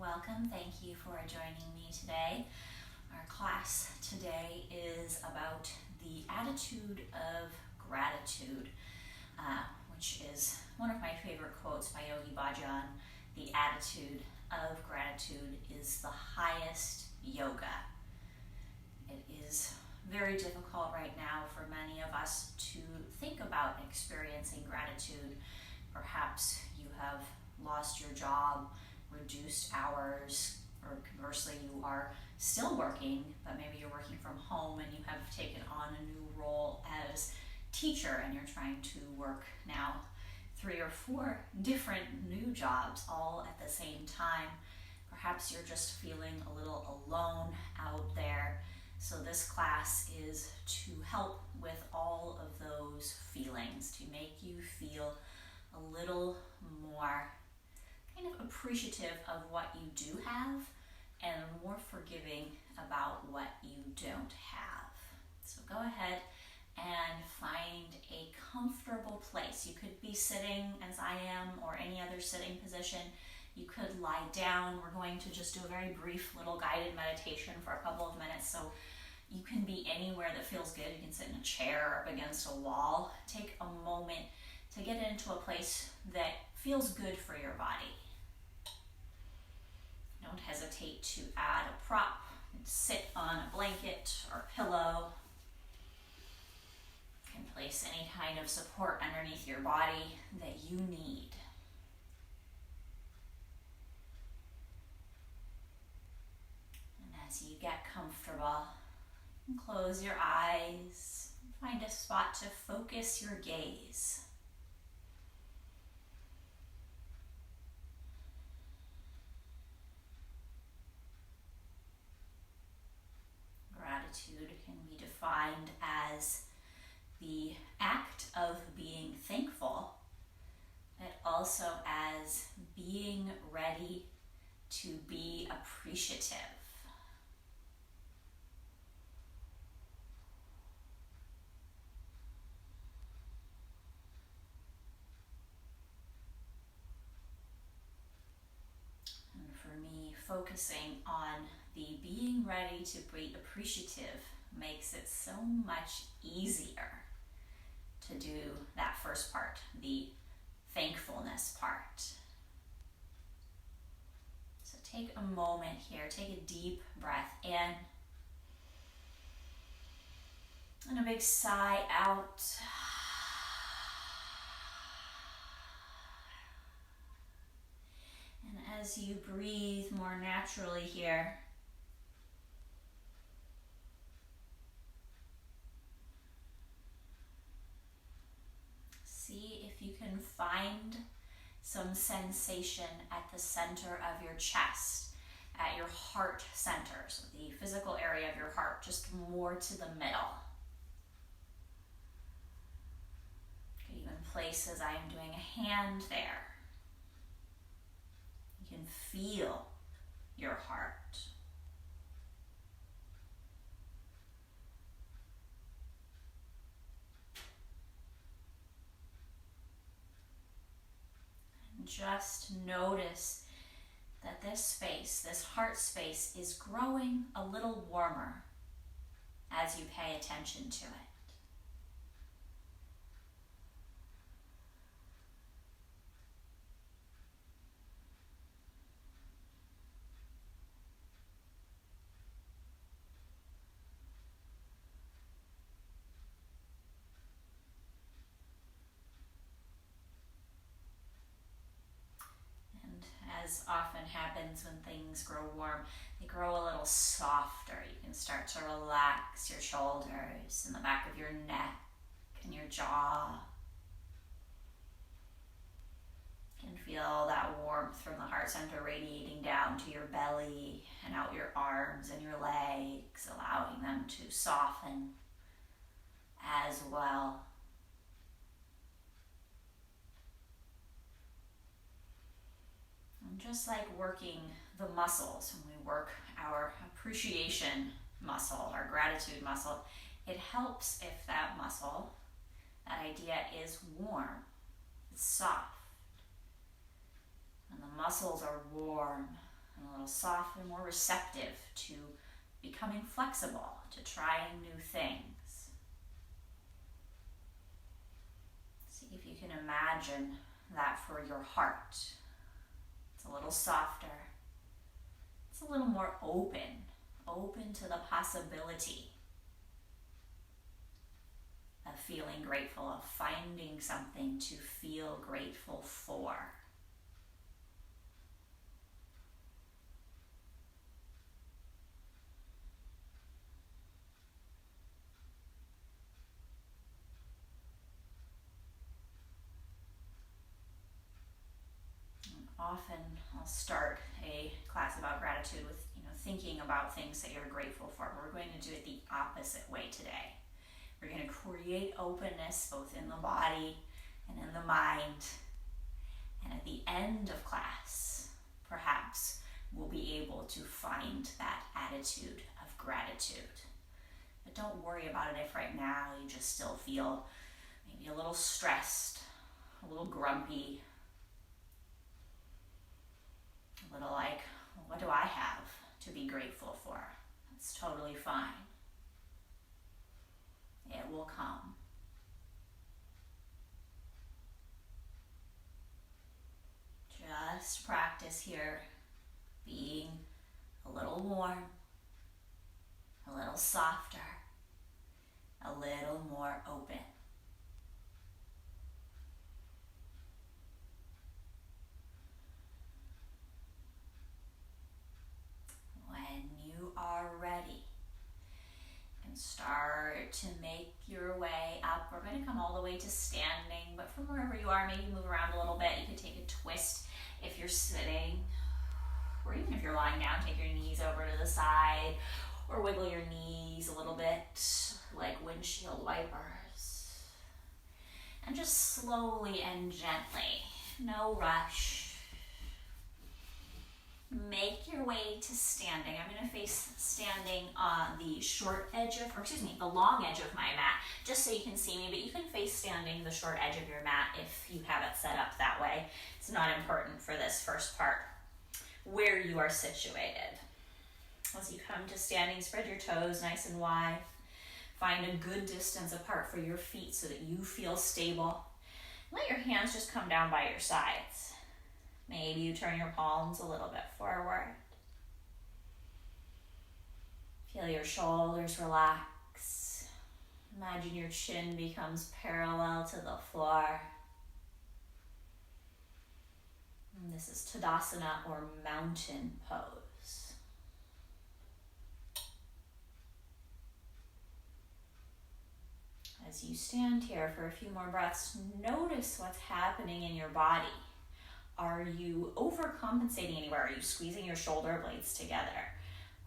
welcome. Thank you for joining me today. Our class today is about the attitude of gratitude, which is one of my favorite quotes by Yogi Bhajan. The attitude of gratitude is the highest yoga. It is very difficult right now for many of us to think about experiencing gratitude. Perhaps you have lost your job, reduced hours, or conversely you are still working, but maybe you're working from home and you have taken on a new role as teacher and you're trying to work now 3 or 4 different new jobs all at the same time. Perhaps you're just feeling a little alone out there. So this class is to help with all of those feelings, to make you feel a little more kind of appreciative of what you do have and more forgiving about what you don't have. So go ahead and find a comfortable place. You could be sitting as I am or any other sitting position. You could lie down. We're going to just do a very brief little guided meditation for a couple of minutes. So you can be anywhere that feels good. You can sit in a chair or up against a wall. Take a moment to get into a place that feels good for your body. Don't hesitate to add a prop. Sit on a blanket or pillow. You can place any kind of support underneath your body that you need. And as you get comfortable, close your eyes. Find a spot to focus your gaze. Gratitude can be defined as the act of being thankful, but also as being ready to be appreciative. And for me, focusing on the being ready to be appreciative makes it so much easier to do that first part, the thankfulness part. So take a moment here, take a deep breath in and a big sigh out. And as you breathe more naturally here, see if you can find some sensation at the center of your chest, at your heart center, so the physical area of your heart, just more to the middle. You can even place, as I am doing, a hand there. You can feel your heart. Just notice that this space, this heart space, is growing a little warmer as you pay attention to it. As often happens when things grow warm, they grow a little softer. You can start to relax your shoulders and the back of your neck and your jaw. You can feel that warmth from the heart center radiating down to your belly and out your arms and your legs, allowing them to soften as well. And just like working the muscles, when we work our appreciation muscle, our gratitude muscle, it helps if that muscle, that idea, is warm, it's soft. And the muscles are warm and a little soft and more receptive to becoming flexible, to trying new things. See if you can imagine that for your heart. It's a little softer. It's a little more open to the possibility of feeling grateful, of finding something to feel grateful for. Often I'll start a class about gratitude with, thinking about things that you're grateful for. We're going to do it the opposite way today. We're going to create openness both in the body and in the mind. And at the end of class, perhaps we'll be able to find that attitude of gratitude. But don't worry about it if right now you just still feel maybe a little stressed, a little grumpy, a little like, well, what do I have to be grateful for? It's totally fine. It will come. Just practice here being a little warm, a little softer, a little more open. When you are ready, you can start to make your way up. We're going to come all the way to standing, but from wherever you are, maybe move around a little bit. You can take a twist if you're sitting, or even if you're lying down, take your knees over to the side, or wiggle your knees a little bit like windshield wipers. And just slowly and gently, no rush, make your way to standing. I'm going to face standing on the the long edge of my mat, just so you can see me, but you can face standing the short edge of your mat if you have it set up that way. It's not important for this first part where you are situated. As you come to standing, spread your toes nice and wide. Find a good distance apart for your feet so that you feel stable. Let your hands just come down by your sides. Maybe you turn your palms a little bit forward. Feel your shoulders relax. Imagine your chin becomes parallel to the floor. And this is Tadasana, or mountain pose. As you stand here for a few more breaths, notice what's happening in your body. Are you overcompensating anywhere? Are you squeezing your shoulder blades together?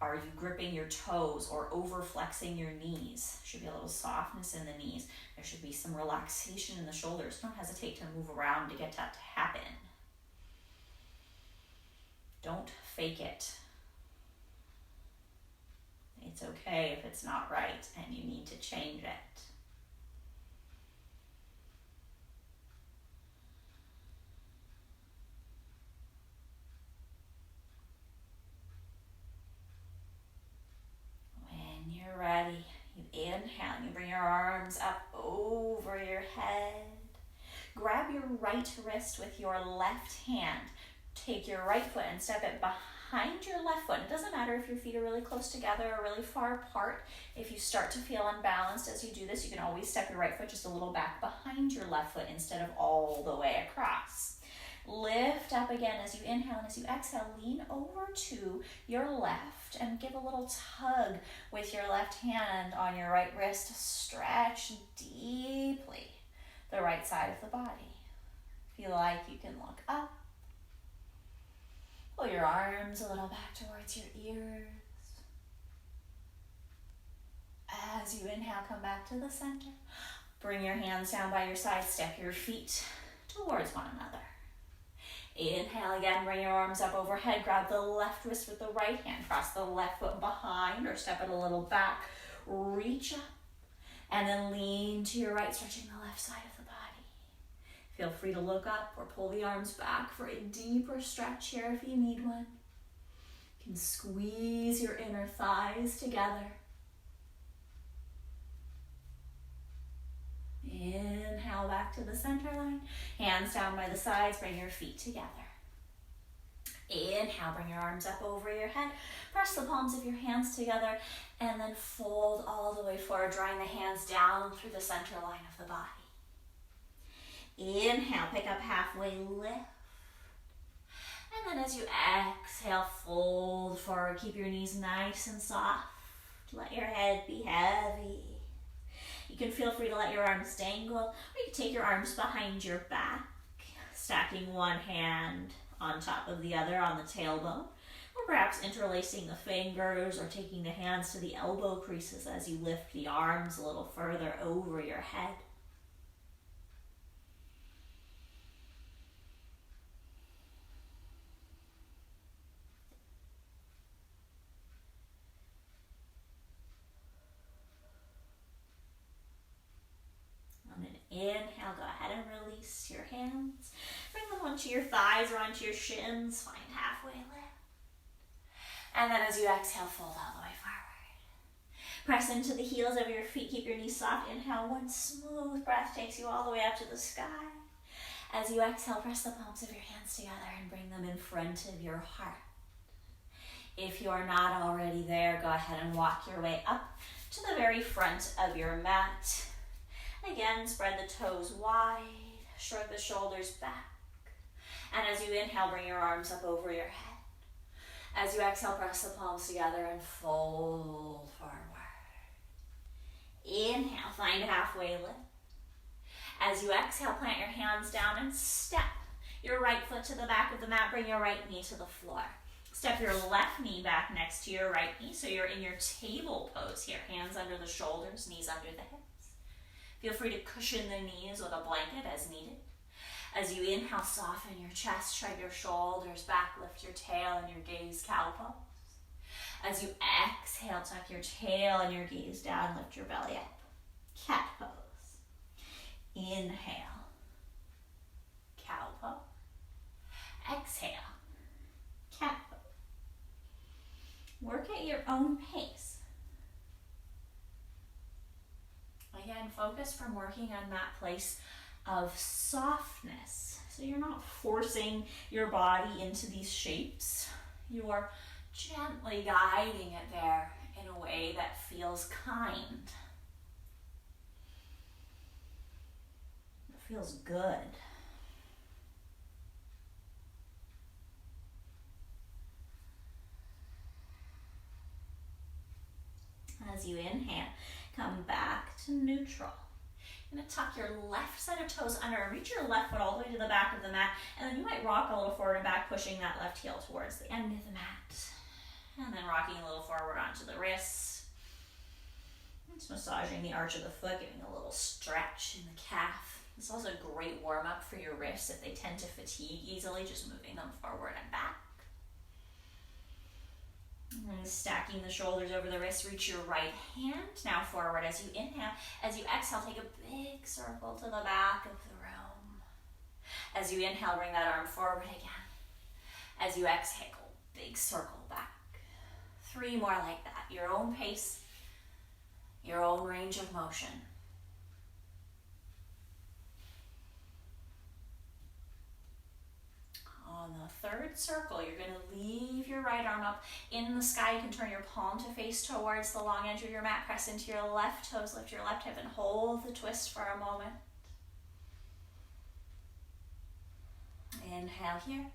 Are you gripping your toes or over flexing your knees? There should be a little softness in the knees. There should be some relaxation in the shoulders. Don't hesitate to move around to get that to happen. Don't fake it. It's okay if it's not right and you need to change it. When you're ready, you inhale, you bring your arms up over your head. Grab your right wrist with your left hand. Take your right foot and step it behind your left foot. It doesn't matter if your feet are really close together or really far apart. If you start to feel unbalanced as you do this, you can always step your right foot just a little back behind your left foot instead of all the way across. Lift up again as you inhale, and as you exhale, lean over to your left and give a little tug with your left hand on your right wrist to stretch deeply the right side of the body. Feel like you can look up. Pull your arms a little back towards your ears. As you inhale, come back to the center. Bring your hands down by your side. Step your feet towards one another. Inhale again, bring your arms up overhead. Grab the left wrist with the right hand. Cross the left foot behind or step it a little back. Reach up and then lean to your right, stretching the left side of the body. Feel free to look up or pull the arms back for a deeper stretch here if you need one. You can squeeze your inner thighs together. Inhale back to the center line. Hands down by the sides, bring your feet together. Inhale, bring your arms up over your head. Press the palms of your hands together and then fold all the way forward, drawing the hands down through the center line of the body. Inhale, pick up halfway lift. And then as you exhale, fold forward. Keep your knees nice and soft. Let your head be heavy. You can feel free to let your arms dangle, or you can take your arms behind your back, stacking one hand on top of the other on the tailbone, or perhaps interlacing the fingers or taking the hands to the elbow creases as you lift the arms a little further over your head. Inhale, go ahead and release your hands. Bring them onto your thighs or onto your shins. Find halfway lift. And then as you exhale, fold all the way forward. Press into the heels of your feet. Keep your knees soft. Inhale, one smooth breath takes you all the way up to the sky. As you exhale, press the palms of your hands together and bring them in front of your heart. If you're not already there, go ahead and walk your way up to the very front of your mat. Again, spread the toes wide, shrug the shoulders back. And as you inhale, bring your arms up over your head. As you exhale, press the palms together and fold forward. Inhale, find halfway lift. As you exhale, plant your hands down and step your right foot to the back of the mat. Bring your right knee to the floor. Step your left knee back next to your right knee, so you're in your table pose here. Hands under the shoulders, knees under the hips. Feel free to cushion the knees with a blanket as needed. As you inhale, soften your chest, shrug your shoulders back, lift your tail and your gaze, cow pose. As you exhale, tuck your tail and your gaze down, lift your belly up, cat pose. Inhale, cow pose. Exhale, cat pose. Work at your own pace. Again, focus from working on that place of softness. So you're not forcing your body into these shapes. You are gently guiding it there in a way that feels kind. It feels good. As you inhale, come back to neutral. You're going to tuck your left set of toes under and reach your left foot all the way to the back of the mat. And then you might rock a little forward and back, pushing that left heel towards the end of the mat. And then rocking a little forward onto the wrists. Just massaging the arch of the foot, giving a little stretch in the calf. It's also a great warm-up for your wrists if they tend to fatigue easily, just moving them forward and back. And stacking the shoulders over the wrists, reach your right hand now forward as you inhale. As you exhale, take a big circle to the back of the room. As you inhale, bring that arm forward again. As you exhale, big circle back. 3 more like that. Your own pace, your own range of motion. On the 3rd circle, you're going to leave your right arm up in the sky. You can turn your palm to face towards the long edge of your mat. Press into your left toes, lift your left hip, and hold the twist for a moment. Inhale here.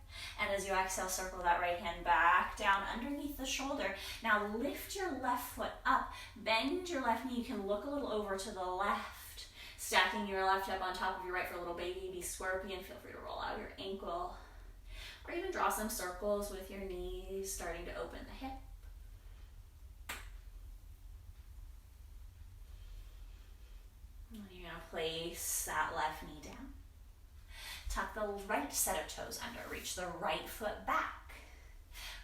And as you exhale, circle that right hand back down underneath the shoulder. Now lift your left foot up. Bend your left knee. You can look a little over to the left. Stacking your left hip on top of your right for a little baby scorpion. Feel free to roll out your ankle. Or even draw some circles with your knees, starting to open the hip. And you're going to place that left knee down. Tuck the right set of toes under. Reach the right foot back.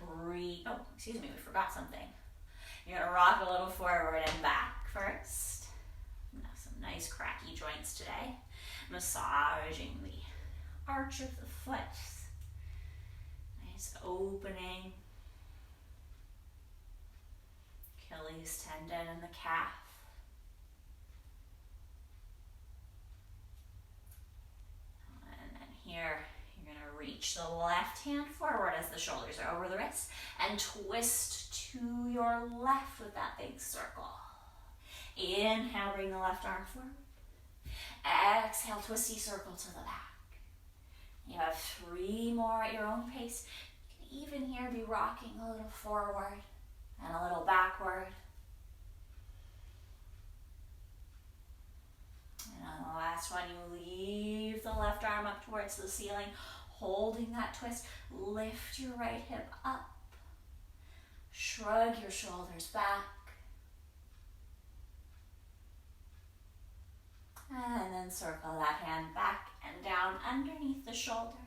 We forgot something. You're going to rock a little forward and back first. Now some nice cracky joints today. Massaging the arch of the foot. Nice opening. Achilles tendon and the calf. And then here, you're going to reach the left hand forward as the shoulders are over the wrists and twist to your left with that big circle. Inhale, bring the left arm forward. Exhale, twisty circle to the back. You have 3 more at your own pace. You can even here be rocking a little forward and a little backward. And on the last one, you leave the left arm up towards the ceiling, holding that twist. Lift your right hip up. Shrug your shoulders back. And then circle that hand back and down underneath the shoulder.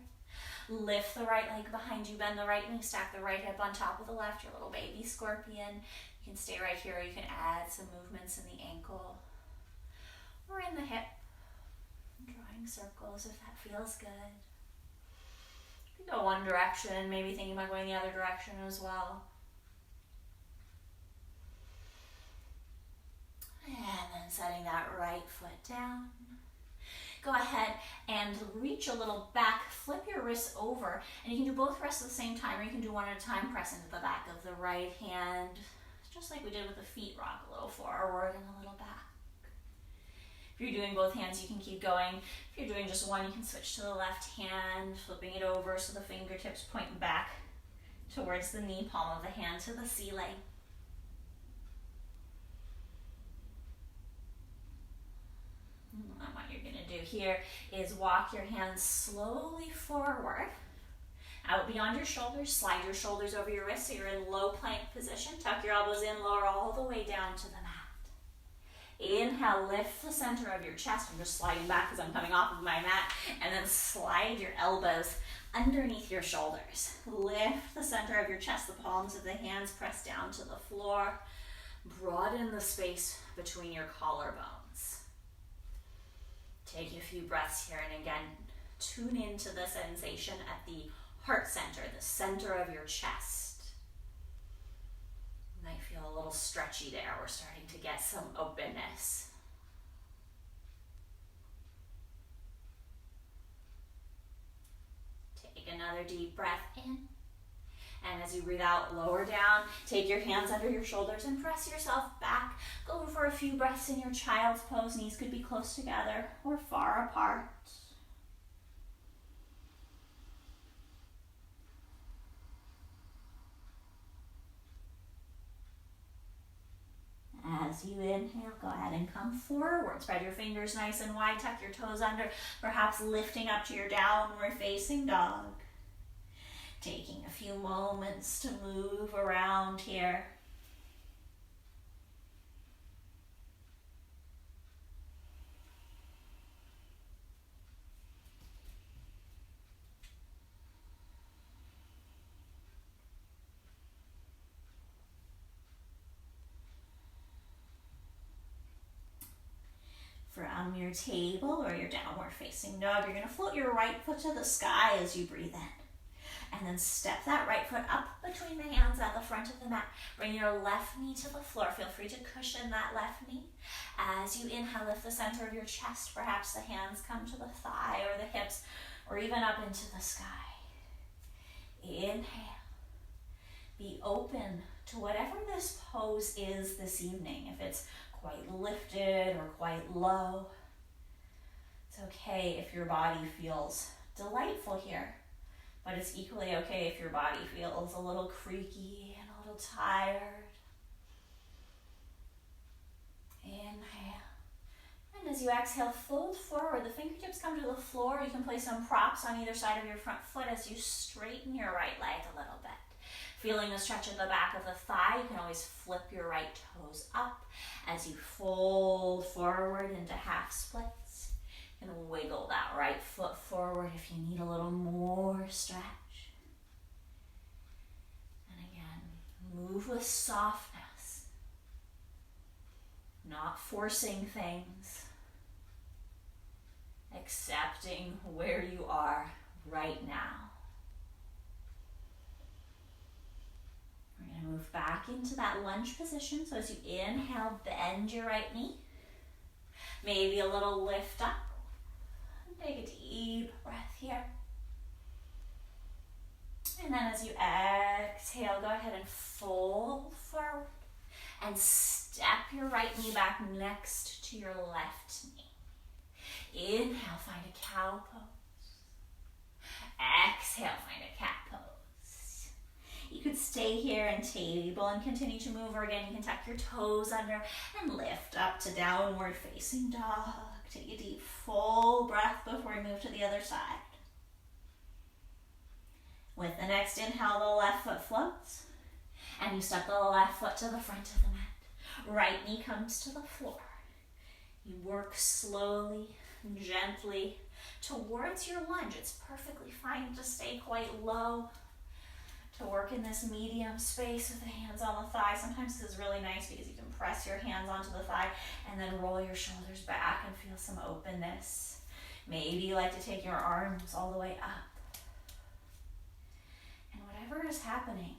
Lift the right leg behind you, bend the right knee, stack the right hip on top of the left, your little baby scorpion. You can stay right here, or you can add some movements in the ankle or in the hip. Drawing circles if that feels good. You can go one direction, maybe thinking about going the other direction as well. And then setting that right foot down. Go ahead and reach a little back, flip your wrists over, and you can do both wrists at the same time, or you can do one at a time, press into the back of the right hand, just like we did with the feet, rock a little forward and a little back. If you're doing both hands, you can keep going. If you're doing just one, you can switch to the left hand, flipping it over so the fingertips point back towards the knee, palm of the hand to the ceiling. And what you're going to do here is walk your hands slowly forward, out beyond your shoulders. Slide your shoulders over your wrists so you're in low plank position. Tuck your elbows in, lower all the way down to the mat. Inhale, lift the center of your chest. I'm just sliding back because I'm coming off of my mat. And then slide your elbows underneath your shoulders. Lift the center of your chest. The palms of the hands press down to the floor. Broaden the space between your collarbones. Take a few breaths here, and again, tune into the sensation at the heart center, the center of your chest. You might feel a little stretchy there. We're starting to get some openness. Take another deep breath in. And as you breathe out, lower down. Take your hands under your shoulders and press yourself back. Go for a few breaths in your child's pose. Knees could be close together or far apart. As you inhale, go ahead and come forward. Spread your fingers nice and wide. Tuck your toes under, perhaps lifting up to your downward facing dog. Taking a few moments to move around here. From your table or your downward facing dog, you're going to float your right foot to the sky as you breathe in. And then step that right foot up between the hands at the front of the mat. Bring your left knee to the floor. Feel free to cushion that left knee. As you inhale, lift the center of your chest. Perhaps the hands come to the thigh or the hips, or even up into the sky. Inhale. Be open to whatever this pose is this evening. If it's quite lifted or quite low, it's okay if your body feels delightful here. But it's equally okay if your body feels a little creaky and a little tired. Inhale. And as you exhale, fold forward. The fingertips come to the floor. You can place some props on either side of your front foot as you straighten your right leg a little bit. Feeling the stretch at the back of the thigh, you can always flip your right toes up as you fold forward into half splits. And wiggle that right foot forward if you need a little more stretch. And again, move with softness, not forcing things, accepting where you are right now. We're going to move back back into that lunge position. So as you inhale, bend your right knee. Maybe a little lift up. Take a deep breath here. And then as you exhale, go ahead and fold forward and step your right knee back next to your left knee. Inhale, find a cow pose. Exhale, find a cat pose. You could stay here and table and continue to move, or again, you can tuck your toes under and lift up to downward facing dog. Take a deep, full breath before we move to the other side. With the next inhale, the left foot floats, and you step the left foot to the front of the mat. Right knee comes to the floor. You work slowly and gently towards your lunge. It's perfectly fine to stay quite low, to work in this medium space with the hands on the thigh. Sometimes this is really nice because you can press your hands onto the thigh and then roll your shoulders back and feel some openness. Maybe you like to take your arms all the way up. And whatever is happening,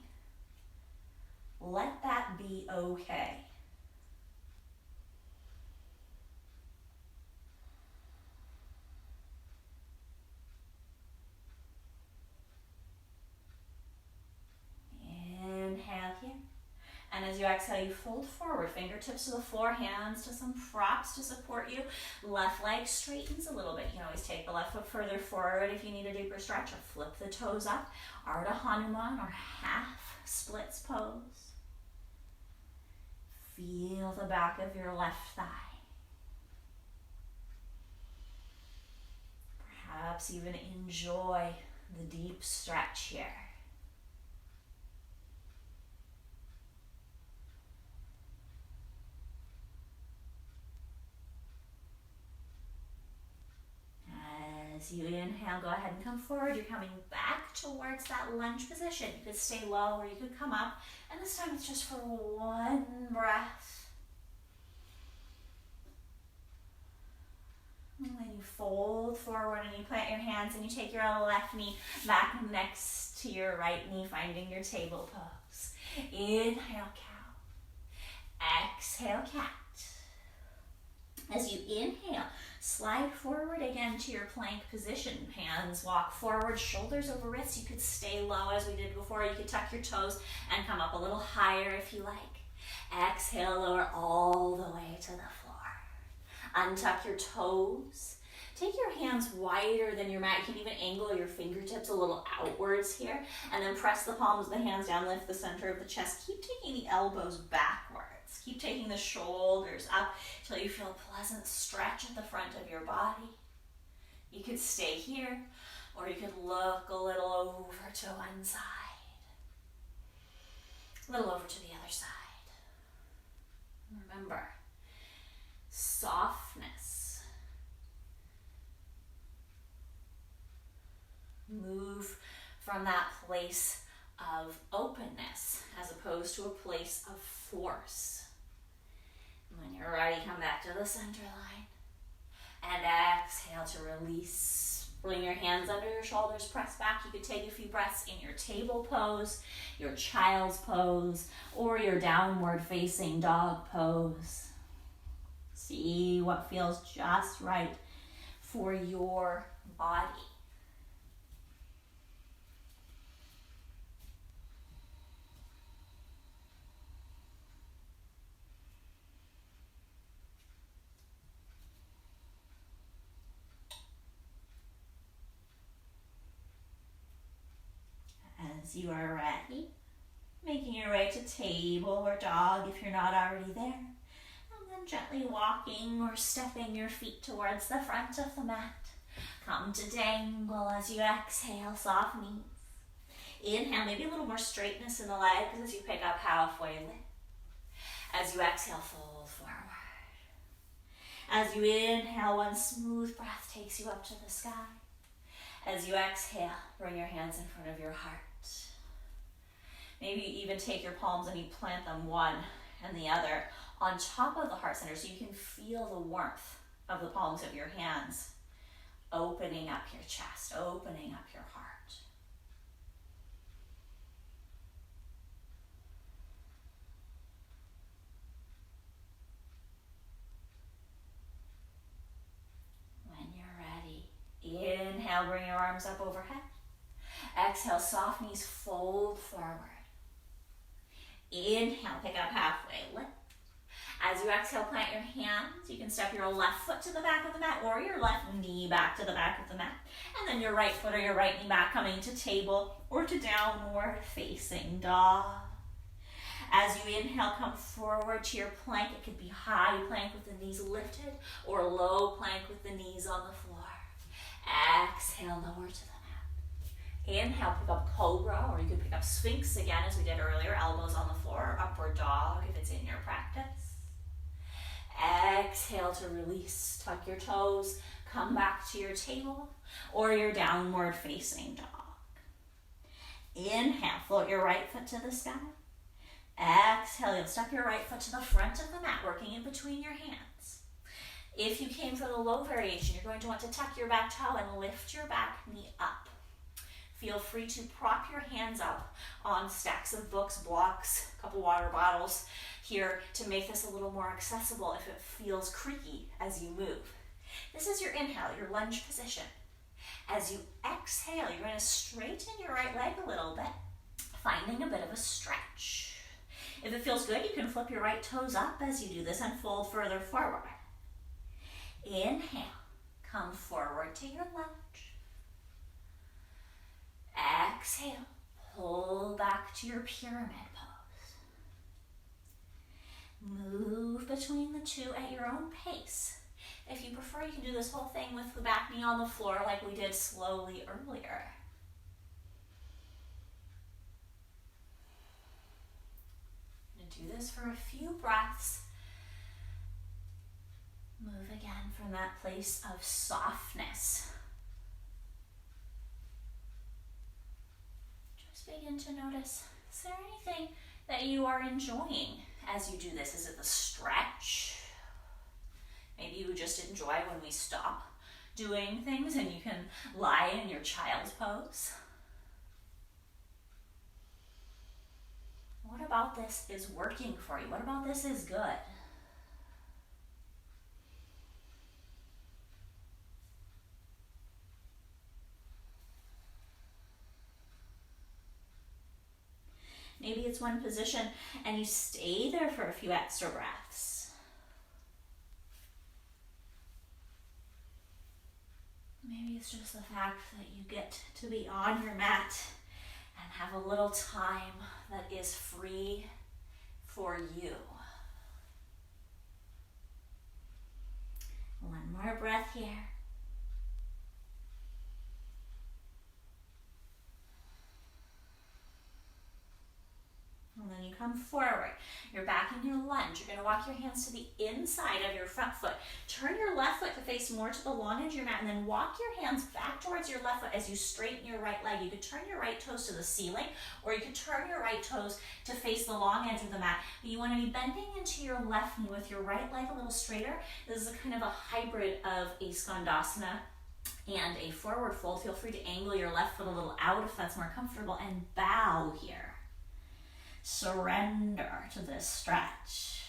let that be okay. Inhale here. And as you exhale, you fold forward, fingertips to the floor, hands to some props to support you. Left leg straightens a little bit. You can always take the left foot further forward if you need a deeper stretch, or flip the toes up. Ardha Hanuman, or half splits pose. Feel the back of your left thigh. Perhaps even enjoy the deep stretch here. As you inhale, go ahead and come forward. You're coming back towards that lunge position. You could stay low or you could come up. And this time it's just for one breath. And then you fold forward and you plant your hands and you take your left knee back next to your right knee, finding your table pose. Inhale, cow. Exhale, cat. As you inhale, slide forward again to your plank position. Hands walk forward, shoulders over wrists. You could stay low as we did before. You could tuck your toes and come up a little higher if you like. Exhale, lower all the way to the floor. Untuck your toes. Take your hands wider than your mat. You can even angle your fingertips a little outwards here. And then press the palms of the hands down, lift the center of the chest. Keep taking the elbows backwards. Keep taking the shoulders up until you feel a pleasant stretch at the front of your body. You could stay here, or you could look a little over to one side. A little over to the other side. Remember, softness. Move from that place of openness as opposed to a place of force. When you're ready, come back to the center line and exhale to release. Bring your hands under your shoulders, press back. You could take a few breaths in your table pose, your child's pose, or your downward facing dog pose. See what feels just right for your body. As you are ready, making your way to table or dog if you're not already there, and then gently walking or stepping your feet towards the front of the mat. Come to dangle as you exhale, soft knees. Inhale, maybe a little more straightness in the legs as you pick up halfway lift. As you exhale, fold forward. As you inhale, one smooth breath takes you up to the sky. As you exhale, bring your hands in front of your heart. Maybe you even take your palms and you plant them one and the other on top of the heart center so you can feel the warmth of the palms of your hands opening up your chest, opening up your heart. arms up overhead. Exhale, soft knees, fold forward. Inhale, pick up halfway, lift. As you exhale, plant your hands. You can step your left foot to the back of the mat or your left knee back to the back of the mat. And then your right foot or your right knee back coming to table or to downward facing dog. As you inhale, come forward to your plank. It could be high plank with the knees lifted or low plank with the knees on the floor. Exhale, lower to the mat. Inhale, pick up cobra, or you could pick up sphinx again as we did earlier. Elbows on the floor, or upward dog if it's in your practice. Exhale to release. Tuck your toes. Come back to your table or your downward facing dog. Inhale, float your right foot to the sky. Exhale, you'll step your right foot to the front of the mat, working in between your hands. If you came for the low variation, you're going to want to tuck your back toe and lift your back knee up. Feel free to prop your hands up on stacks of books, blocks, a couple water bottles here to make this a little more accessible if it feels creaky as you move. This is your inhale, your lunge position. As you exhale, you're going to straighten your right leg a little bit, finding a bit of a stretch. If it feels good, you can flip your right toes up as you do this and fold further forward. Inhale, come forward to your lunge. Exhale, pull back to your pyramid pose. Move between the two at your own pace. If you prefer, you can do this whole thing with the back knee on the floor like we did slowly earlier. I'm going to do this for a few breaths. Move again from that place of softness. Begin to notice, is there anything that you are enjoying as you do this? Is it the stretch? Maybe you just enjoy when we stop doing things and you can lie in your child's pose. What about this is working for you? What about this is good? Maybe it's one position and you stay there for a few extra breaths. Maybe it's just the fact that you get to be on your mat and have a little time that is free for you. One more breath here. And then you come forward. You're back in your lunge. You're going to walk your hands to the inside of your front foot. Turn your left foot to face more to the long edge of your mat, and then walk your hands back towards your left foot as you straighten your right leg. You could turn your right toes to the ceiling, or you could turn your right toes to face the long edge of the mat. But you want to be bending into your left knee with your right leg a little straighter. This is a kind of a hybrid of a Skandasana and a forward fold. Feel free to angle your left foot a little out if that's more comfortable, and bow here. Surrender to this stretch.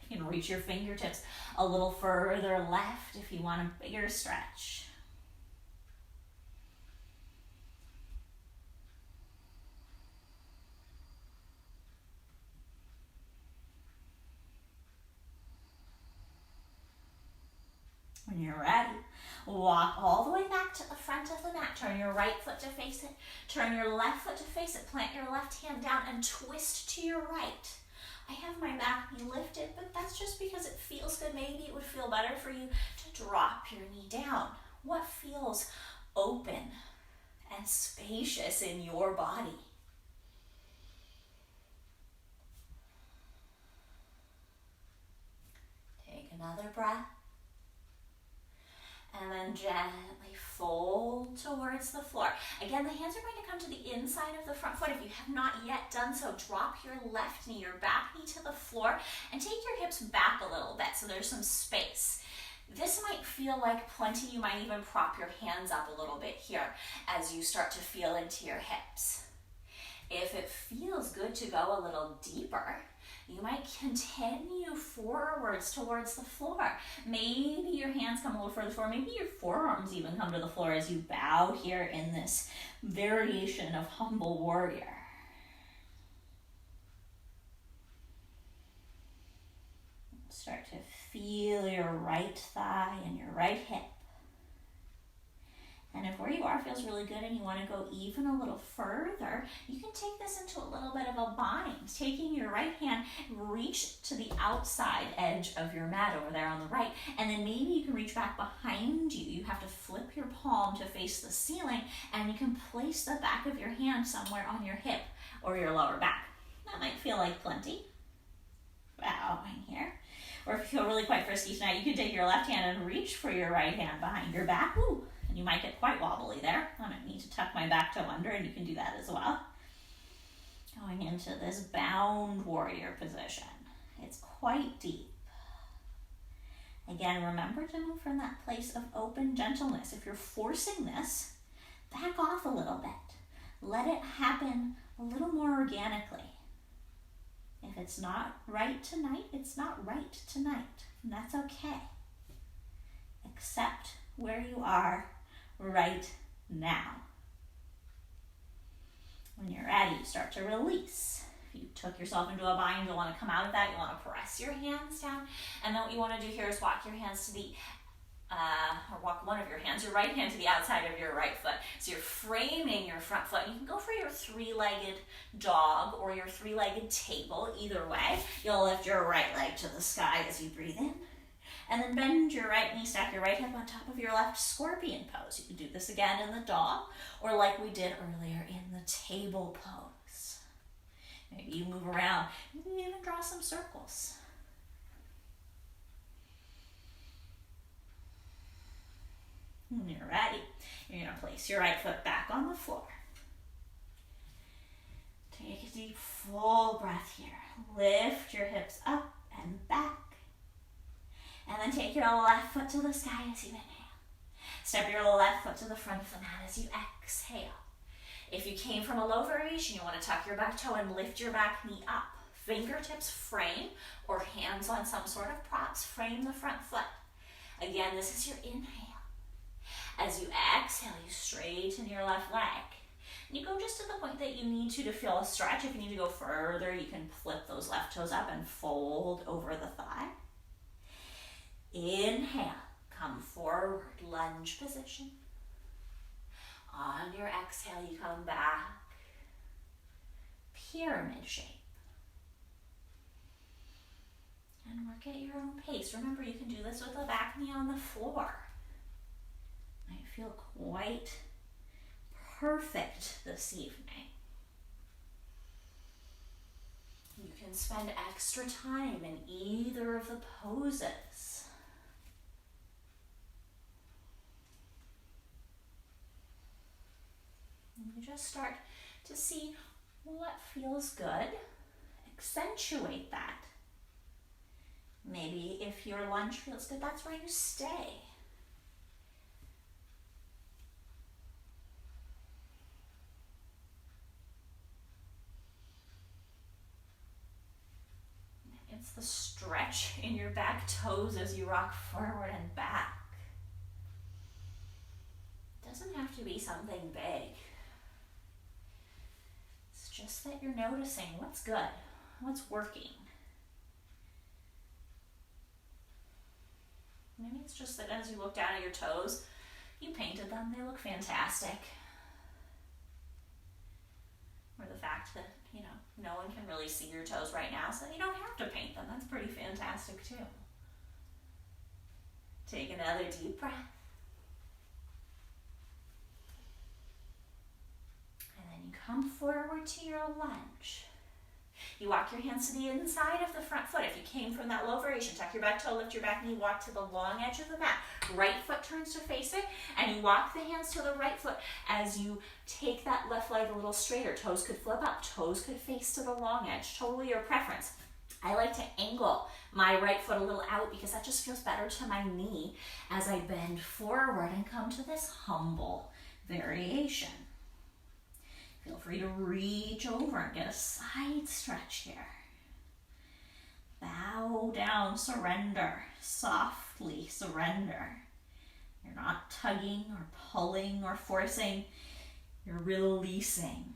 You can reach your fingertips a little further left if you want a bigger stretch. When you're ready, walk all the way back to the front of the mat. Turn your right foot to face it. Turn your left foot to face it. Plant your left hand down and twist to your right. I have my back knee lifted, but that's just because it feels good. Maybe it would feel better for you to drop your knee down. What feels open and spacious in your body? Take another breath. And then gently fold towards the floor. Again, the hands are going to come to the inside of the front foot. If you have not yet done so, drop your left knee, your back knee to the floor, and take your hips back a little bit so there's some space. This might feel like plenty. You might even prop your hands up a little bit here as you start to feel into your hips. If it feels good to go a little deeper, You might continue forwards towards the floor. Maybe your hands come a little further forward. Maybe your forearms even come to the floor as you bow here in this variation of humble warrior. Start to feel your right thigh and your right hip. And if where you are feels really good and you want to go even a little further, you can take this into a little bit of a bind. Taking your right hand, reach to the outside edge of your mat over there on the right, and then maybe you can reach back behind you. You have to flip your palm to face the ceiling, and you can place the back of your hand somewhere on your hip or your lower back. That might feel like plenty. Bowing here. Or if you feel really quite frisky tonight, you can take your left hand and reach for your right hand behind your back. Ooh. And you might get quite wobbly there. I might need to tuck my back toe under, and you can do that as well. Going into this bound warrior position. It's quite deep. Again, remember to move from that place of open gentleness. If you're forcing this, back off a little bit. Let it happen a little more organically. If it's not right tonight, it's not right tonight. And that's okay. Accept where you are right now. When you're ready, you start to release. If you took yourself into a bind, you want to come out of that. You want to press your hands down. And then what you want to do here is walk your hands to the, or walk one of your hands, your right hand to the outside of your right foot. So you're framing your front foot. You can go for your three-legged dog or your three-legged table. Either way, you'll lift your right leg to the sky as you breathe in. And then bend your right knee, stack your right hip on top of your left, scorpion pose. You can do this again in the dog, or like we did earlier in the table pose. Maybe you move around. You can even draw some circles. When you're ready, you're going to place your right foot back on the floor. Take a deep, full breath here. Lift your hips up and back. And then take your left foot to the sky as you inhale. Step your left foot to the front of the mat as you exhale. If you came from a low variation, you want to tuck your back toe and lift your back knee up. Fingertips frame or hands on some sort of props frame the front foot. Again, this is your inhale. As you exhale, you straighten your left leg. And you go just to the point that you need to feel a stretch. If you need to go further, you can flip those left toes up and fold over the thigh. Inhale, come forward, lunge position. On your exhale, you come back, pyramid shape. And work at your own pace. Remember, you can do this with the back knee on the floor. Might feel quite perfect this evening. You can spend extra time in either of the poses. You just start to see what feels good. Accentuate that. Maybe if your lunge feels good, that's where you stay. It's the stretch in your back toes as you rock forward and back. It doesn't have to be something big. Just that you're noticing what's good, what's working. Maybe it's just that as you look down at your toes, you painted them, they look fantastic. Or the fact that, no one can really see your toes right now, so you don't have to paint them. That's pretty fantastic too. Take another deep breath. Come forward to your lunge. You walk your hands to the inside of the front foot. If you came from that low variation, tuck your back toe, lift your back knee, walk to the long edge of the mat. Right foot turns to face it, and you walk the hands to the right foot as you take that left leg a little straighter. Toes could flip up, toes could face to the long edge. Totally your preference. I like to angle my right foot a little out because that just feels better to my knee as I bend forward and come to this humble variation. Feel free to reach over and get a side stretch here. Bow down, surrender, softly surrender. You're not tugging or pulling or forcing, you're releasing.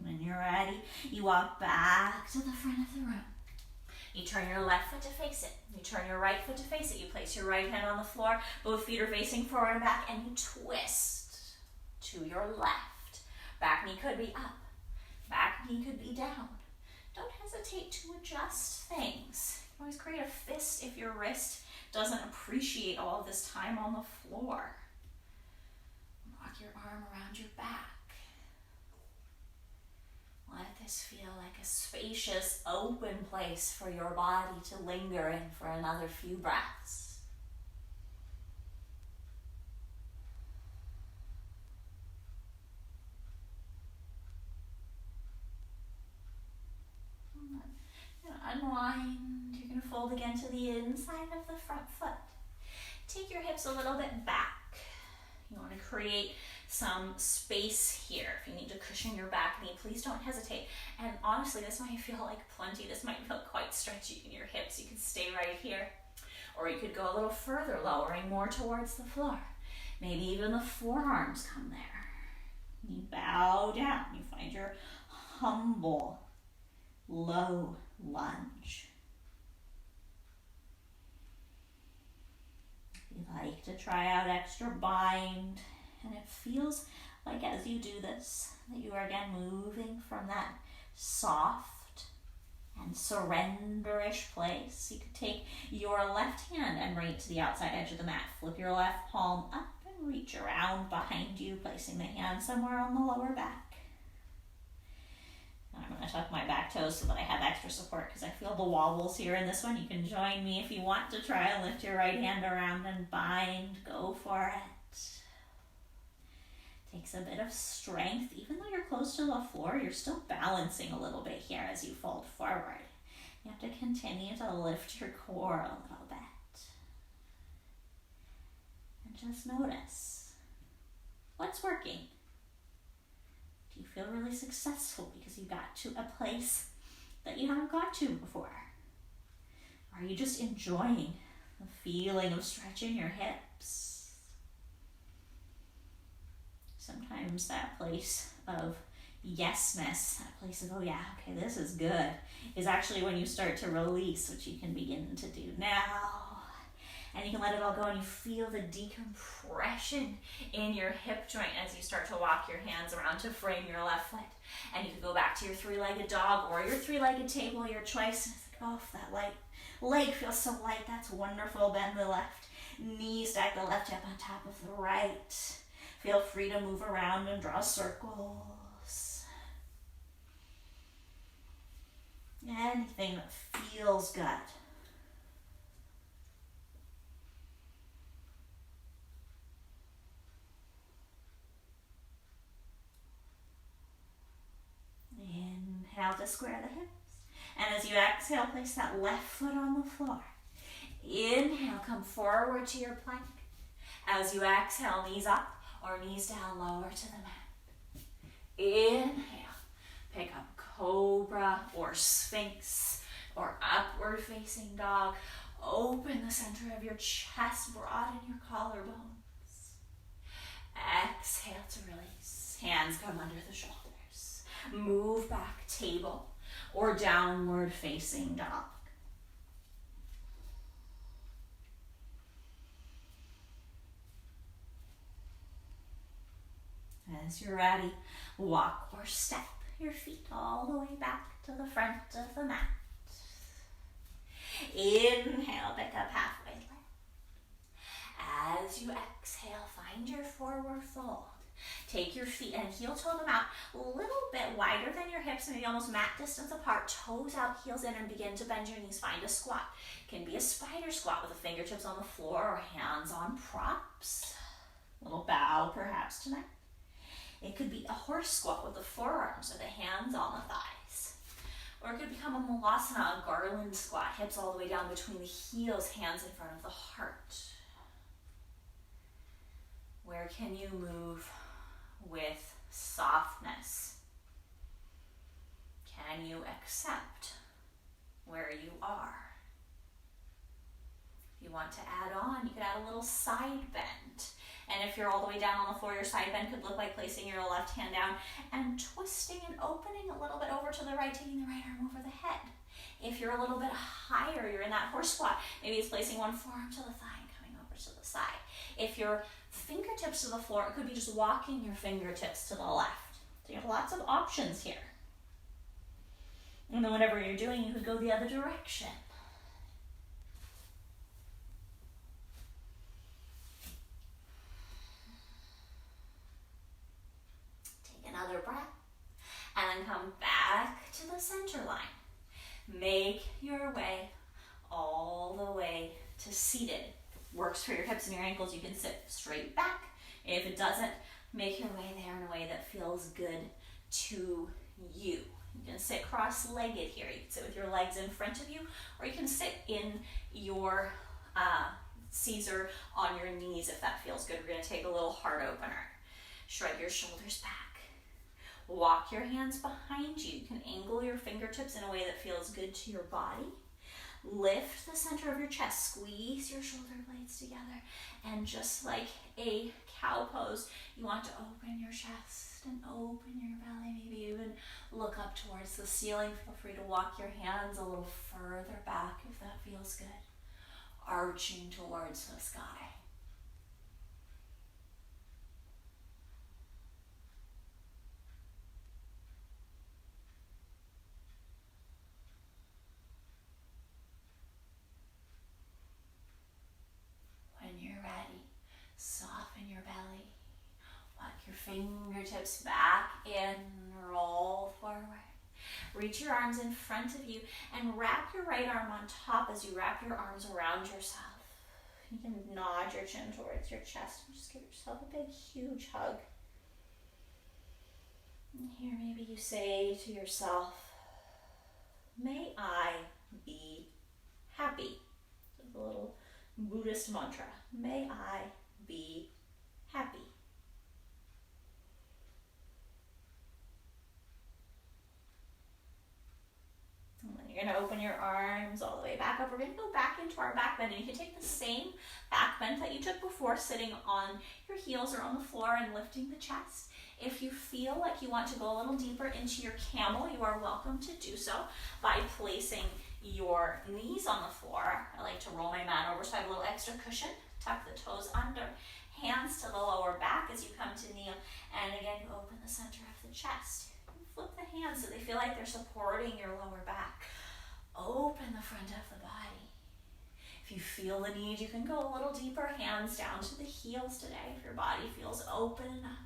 When you're ready, you walk back to the front of the room. You turn your left foot to face it. You turn your right foot to face it. You place your right hand on the floor. Both feet are facing forward and back, and you twist to your left. Back knee could be up. Back knee could be down. Don't hesitate to adjust things. You can always create a fist if your wrist doesn't appreciate all of this time on the floor. Walk your arm around your back. Let this feel like a spacious, open place for your body to linger in for another few breaths. Unwind. You're going to fold again to the inside of the front foot. Take your hips a little bit back. You want to create some space here. If you need to cushion your back knee, please don't hesitate. And honestly, this might feel like plenty. This might feel quite stretchy in your hips. You can stay right here. Or you could go a little further, lowering more towards the floor. Maybe even the forearms come there. You bow down. You find your humble, low lunge. If you like to try out extra bind, and it feels like as you do this, that you are again moving from that soft and surrenderish place. You could take your left hand and bring it to the outside edge of the mat. Flip your left palm up and reach around behind you, placing the hand somewhere on the lower back. And I'm going to tuck my back toes so that I have extra support because I feel the wobbles here in this one. You can join me if you want to try and lift your right hand around and bind. Go for it. Takes a bit of strength. Even though you're close to the floor, you're still balancing a little bit here as you fold forward. You have to continue to lift your core a little bit. And just notice what's working. Do you feel really successful because you got to a place that you haven't got to before? Are you just enjoying the feeling of stretching your hips? Sometimes that place of yesness, that place of, oh yeah, okay, this is good, is actually when you start to release, which you can begin to do now. And you can let it all go and you feel the decompression in your hip joint as you start to walk your hands around to frame your left foot. And you can go back to your three-legged dog or your three-legged table, your choice. And it's like, oh, that leg feels so light. That's wonderful. Bend the left knee, stack the left hip on top of the right. Feel free to move around and draw circles. Anything that feels good. Inhale to square the hips. And as you exhale, place that left foot on the floor. Inhale, come forward to your plank. As you exhale, knees up or knees down, lower to the mat. Inhale, pick up cobra or sphinx or upward facing dog. Open the center of your chest, broaden your collarbones. Exhale to release. Hands come under the shoulders. Move back, table or downward facing dog. As you're ready, walk or step your feet all the way back to the front of the mat. Inhale, pick up halfway lift. As you exhale, find your forward fold. Take your feet and heel toe them out a little bit wider than your hips, maybe almost mat distance apart. Toes out, heels in, and begin to bend your knees. Find a squat. It can be a spider squat with the fingertips on the floor or hands on props. A little bow perhaps tonight. It could be a horse squat with the forearms or the hands on the thighs. Or it could become a Malasana, a garland squat, hips all the way down between the heels, hands in front of the heart. Where can you move with softness? Can you accept where you are? If you want to add on, you could add a little side bend. And if you're all the way down on the floor, your side bend could look like placing your left hand down and twisting and opening a little bit over to the right, taking the right arm over the head. If you're a little bit higher, you're in that horse squat, maybe it's placing one forearm to the thigh and coming over to the side. If your fingertips to the floor, it could be just walking your fingertips to the left. So you have lots of options here. And then whatever you're doing, you could go the other direction. Another breath, and then come back to the center line. Make your way all the way to seated. Works for your hips and your ankles. You can sit straight back. If it doesn't, make your way there in a way that feels good to you. You can sit cross-legged here. You can sit with your legs in front of you, or you can sit in your Caesar on your knees if that feels good. We're going to take a little heart opener. Shrug your shoulders back. Walk your hands behind you. You can angle your fingertips in a way that feels good to your body. Lift the center of your chest. Squeeze your shoulder blades together. And just like a cow pose, you want to open your chest and open your belly. Maybe even look up towards the ceiling. Feel free to walk your hands a little further back if that feels good. Arching towards the sky. Soften your belly. Walk your fingertips back in. Roll forward. Reach your arms in front of you and wrap your right arm on top as you wrap your arms around yourself. You can nod your chin towards your chest and just give yourself a big, huge hug. And here maybe you say to yourself, may I be happy. It's a little Buddhist mantra. May I be happy. And then you're going to open your arms all the way back up. We're going to go back into our back bend. And you can take the same back bend that you took before, sitting on your heels or on the floor and lifting the chest. If you feel like you want to go a little deeper into your camel, you are welcome to do so by placing your knees on the floor. I like to roll my mat over so I have a little extra cushion. Tuck the toes under, hands to the lower back as you come to kneel. And again, you open the center of the chest. You flip the hands so they feel like they're supporting your lower back. Open the front of the body. If you feel the need, you can go a little deeper, hands down to the heels today. If your body feels open enough,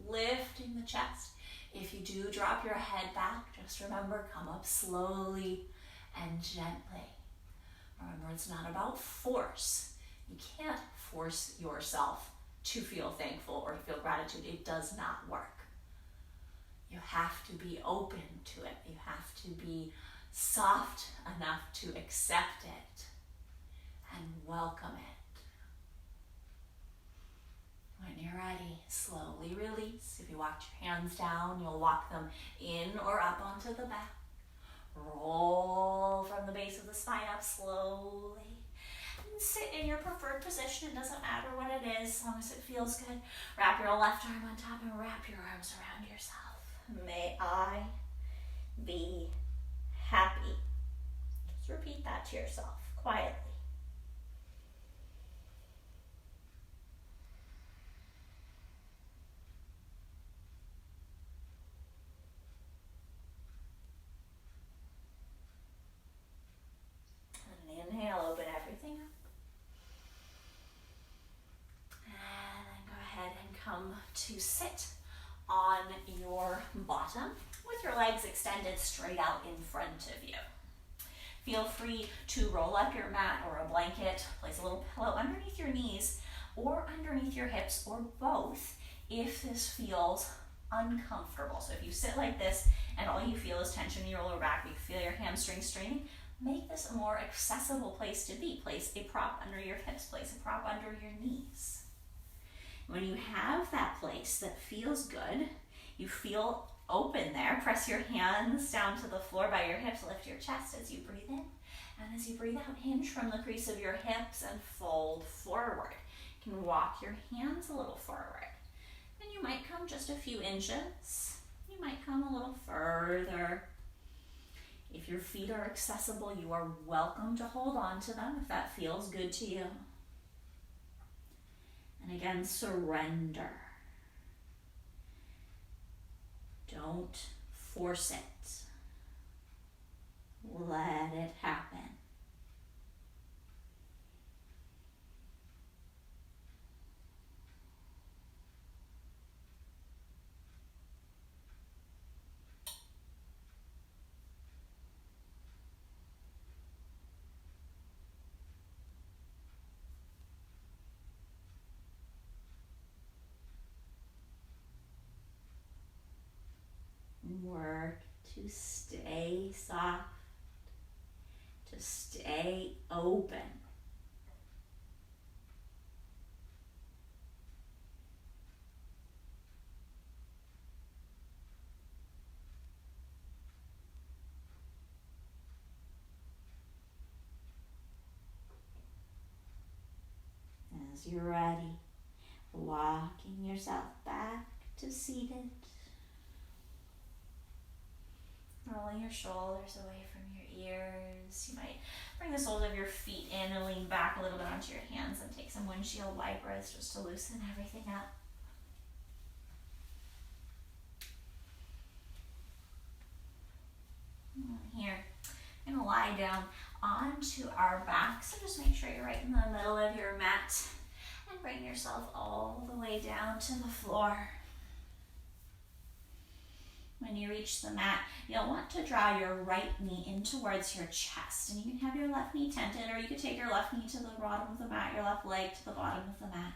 lifting the chest. If you do drop your head back, just remember, come up slowly and gently. Remember, it's not about force. You can't force yourself to feel thankful or to feel gratitude. It does not work. You have to be open to it. You have to be soft enough to accept it and welcome it. When you're ready, slowly release. If you walked your hands down, you'll walk them in or up onto the back. Roll from the base of the spine up slowly. And sit in your preferred position. It doesn't matter what it is, as long as it feels good. Wrap your left arm on top and wrap your arms around yourself. May I be happy. Just repeat that to yourself quietly. Inhale, open everything up. And then go ahead and come to sit on your bottom with your legs extended straight out in front of you. Feel free to roll up your mat or a blanket, place a little pillow underneath your knees or underneath your hips or both if this feels uncomfortable. So if you sit like this and all you feel is tension in your lower back, you feel your hamstrings straining, make this a more accessible place to be. Place a prop under your hips, place a prop under your knees. When you have that place that feels good, you feel open there, press your hands down to the floor by your hips, lift your chest as you breathe in, and as you breathe out, hinge from the crease of your hips and fold forward. You can walk your hands a little forward. And you might come just a few inches. You might come a little further. If your feet are accessible, you are welcome to hold on to them if that feels good to you. And again, surrender. Don't force it. Let it happen. Work to stay soft, to stay open. As you're ready, walking yourself back to seated. Rolling your shoulders away from your ears. You might bring the soles of your feet in and lean back a little bit onto your hands and take some windshield wipers just to loosen everything up. Here, I'm going to lie down onto our back, so just make sure you're right in the middle of your mat and bring yourself all the way down to the floor. When you reach the mat, you'll want to draw your right knee in towards your chest. And you can have your left knee tented, or you could take your left knee to the bottom of the mat, your left leg to the bottom of the mat.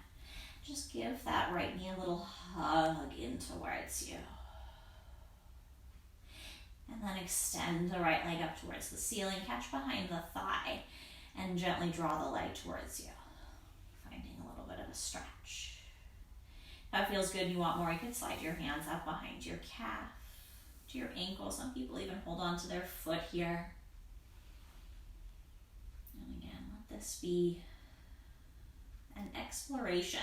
Just give that right knee a little hug in towards you. And then extend the right leg up towards the ceiling, catch behind the thigh, and gently draw the leg towards you, finding a little bit of a stretch. If that feels good and you want more, you could slide your hands up behind your calf, to your ankle. Some people even hold on to their foot here. And again, let this be an exploration.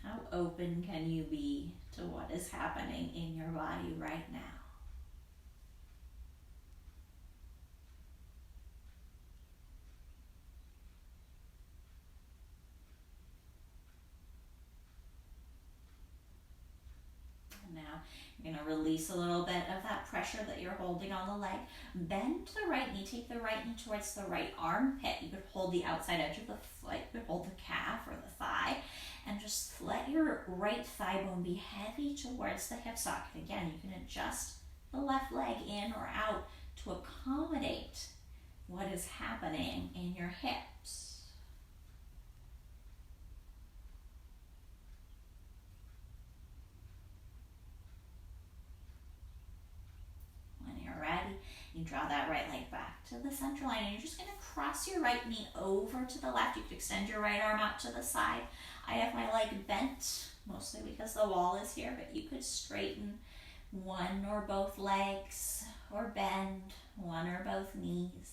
How open can you be to what is happening in your body right now? Now, you're going to release a little bit of that pressure that you're holding on the leg. Bend the right knee, take the right knee towards the right armpit. You could hold the outside edge of the foot, you could hold the calf or the thigh, and just let your right thigh bone be heavy towards the hip socket. Again, you can adjust the left leg in or out to accommodate what is happening in your hips. Ready, you draw that right leg back to the center line, and you're just going to cross your right knee over to the left. You could extend your right arm out to the side. I have my leg bent, mostly because the wall is here, but you could straighten one or both legs, or bend one or both knees.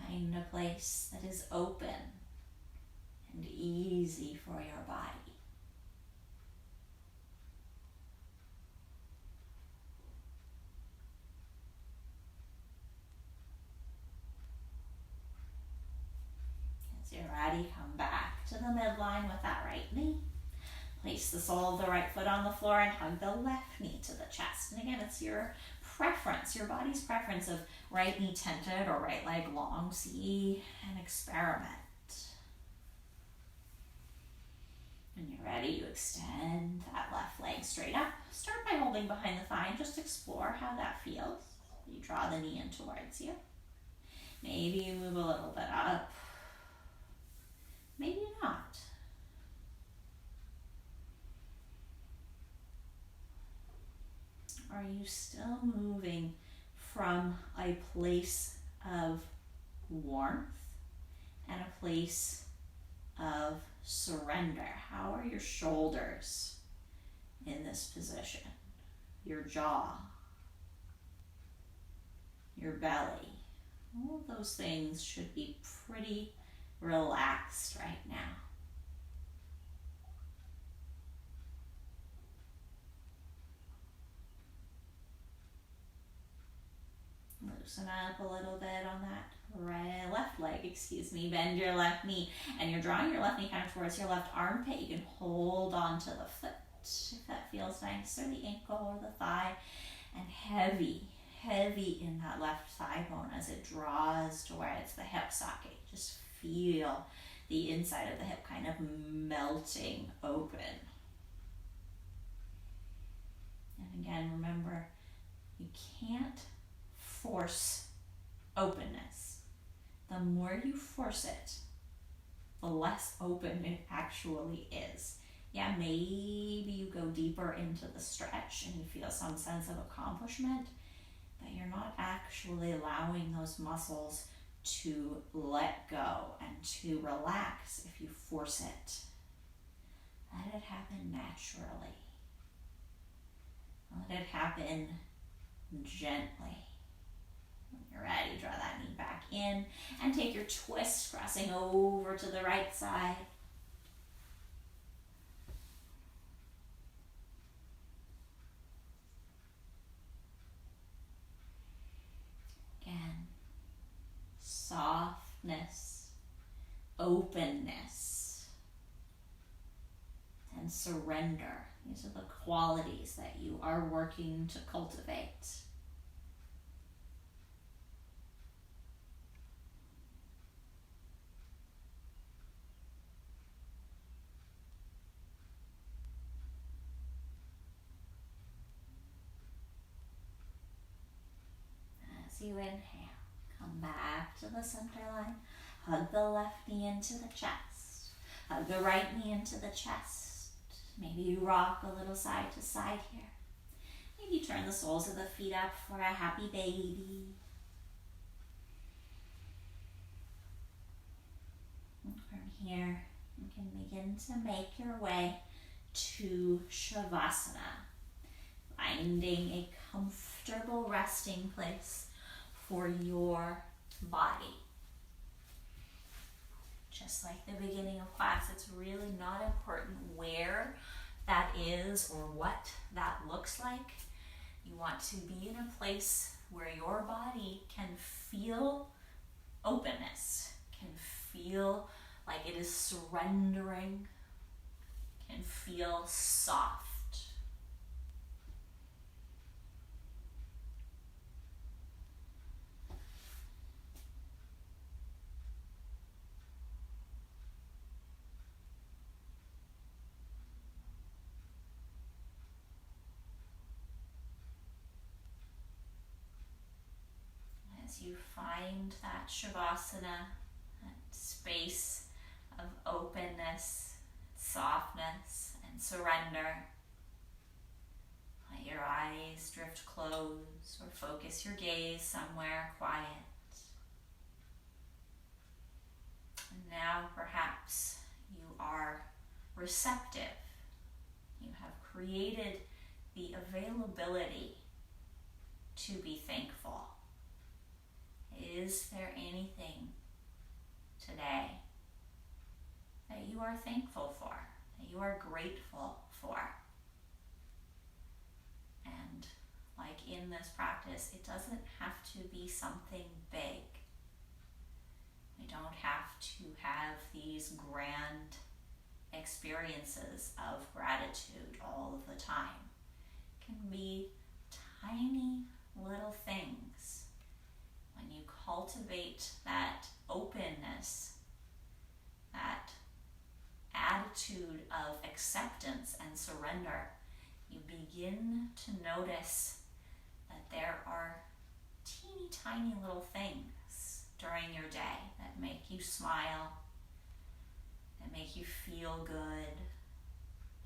Find a place that is open and easy for your body. You're ready, come back to the midline with that right knee. Place the sole of the right foot on the floor and hug the left knee to the chest. And again, it's your preference, your body's preference of right knee tented or right leg long. See and experiment. When you're ready, you extend that left leg straight up. Start by holding behind the thigh and just explore how that feels. You draw the knee in towards you. Maybe you move a little bit up. Maybe not. Are you still moving from a place of warmth and a place of surrender? How are your shoulders in this position? Your jaw, your belly. All of those things should be pretty relaxed right now. Loosen up a little bit on that left leg, bend your left knee, and you're drawing your left knee kind of towards your left armpit. You can hold on to the foot if that feels nice, or the ankle or the thigh, and heavy in that left thigh bone as it draws to where it's the hip socket. Just feel the inside of the hip kind of melting open. And again, remember, you can't force openness. The more you force it, the less open it actually is. Yeah, maybe you go deeper into the stretch and you feel some sense of accomplishment, but you're not actually allowing those muscles to let go and to relax if you force it. Let it happen naturally. Let it happen gently. When you're ready, draw that knee back in and take your twist, crossing over to the right side. Again, softness, openness, and surrender. These are the qualities that you are working to cultivate. As you inhale, come back to the center line. Hug the left knee into the chest. Hug the right knee into the chest. Maybe you rock a little side to side here. Maybe turn the soles of the feet up for a happy baby. And from here, you can begin to make your way to Shavasana, finding a comfortable resting place for your body. Just like the beginning of class, it's really not important where that is or what that looks like. You want to be in a place where your body can feel openness, can feel like it is surrendering, can feel soft. You find that Shavasana, that space of openness, softness, and surrender. Let your eyes drift closed or focus your gaze somewhere quiet. And now perhaps you are receptive. You have created the availability to be thankful. Is there anything today that you are thankful for, that you are grateful for? And like in this practice, it doesn't have to be something big. We don't have to have these grand experiences of gratitude all of the time. It can be tiny little things. When you cultivate that openness, that attitude of acceptance and surrender, you begin to notice that there are teeny tiny little things. during your day that make you smile, that make you feel good.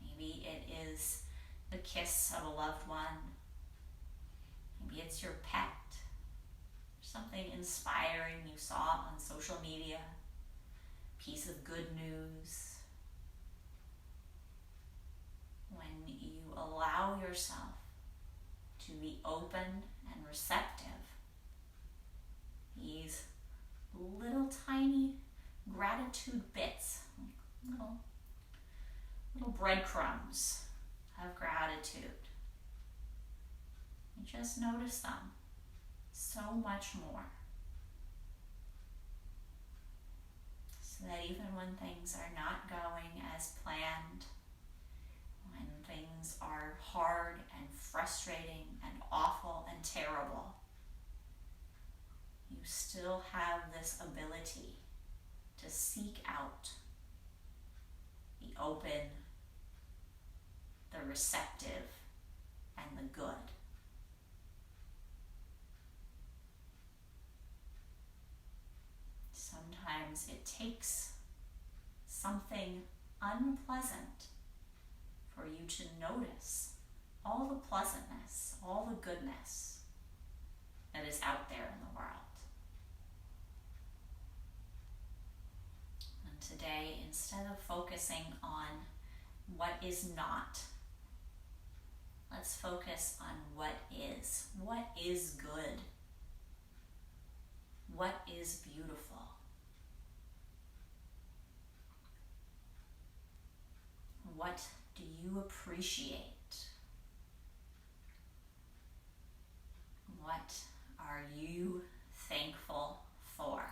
Maybe it is the kiss of a loved one. Maybe it's your pet, something inspiring you saw on social media, piece of good news. When you allow yourself to be open and receptive, these little tiny gratitude bits, little breadcrumbs of gratitude, you just notice them so much more. So that even when things are not going as planned, when things are hard and frustrating and awful and terrible, you still have this ability to seek out the open, the receptive, and the good. Sometimes it takes something unpleasant for you to notice all the pleasantness, all the goodness that is out there in the world. And today, instead of focusing on what is not, let's focus on what is. What is good? What is beautiful? What do you appreciate? What are you thankful for?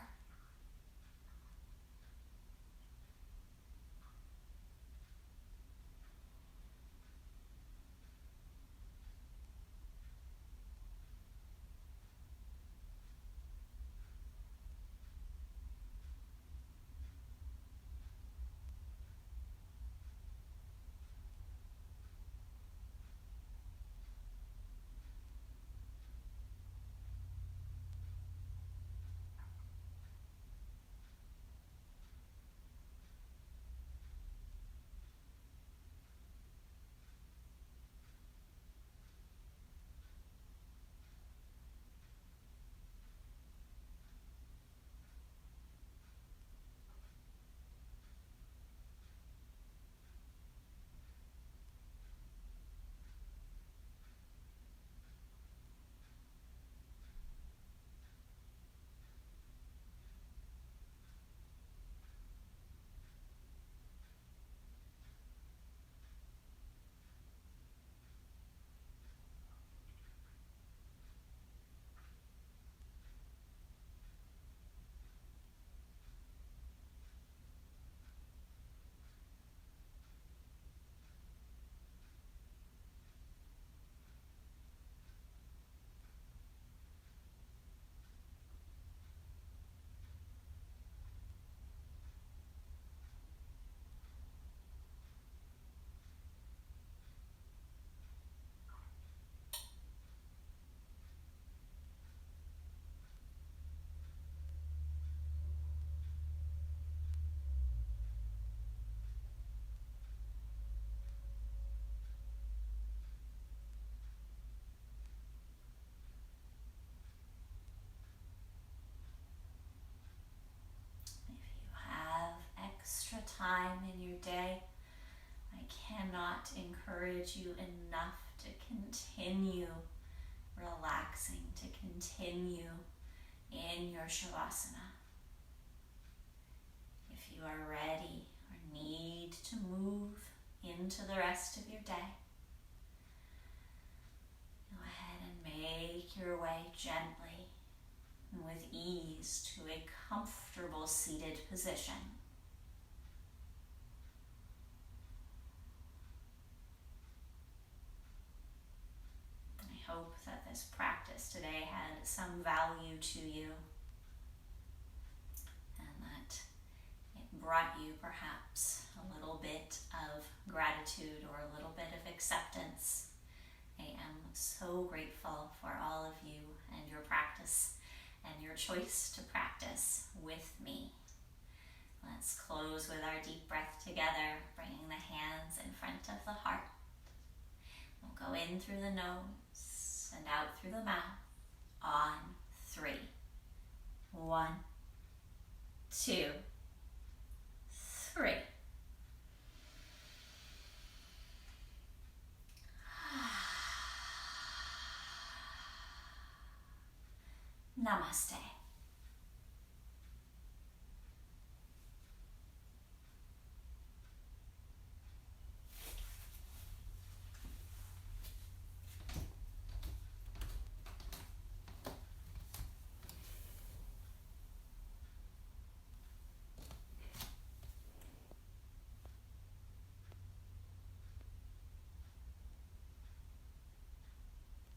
Time in your day, I cannot encourage you enough to continue relaxing, to continue in your Shavasana. If you are ready or need to move into the rest of your day, go ahead and make your way gently and with ease to a comfortable seated position. I hope that this practice today had some value to you and that it brought you perhaps a little bit of gratitude or a little bit of acceptance. I am so grateful for all of you and your practice and your choice to practice with me. Let's close with our deep breath together, bringing the hands in front of the heart. We'll go in through the nose and out through the mouth on 3. 1, 2, 3. Namaste.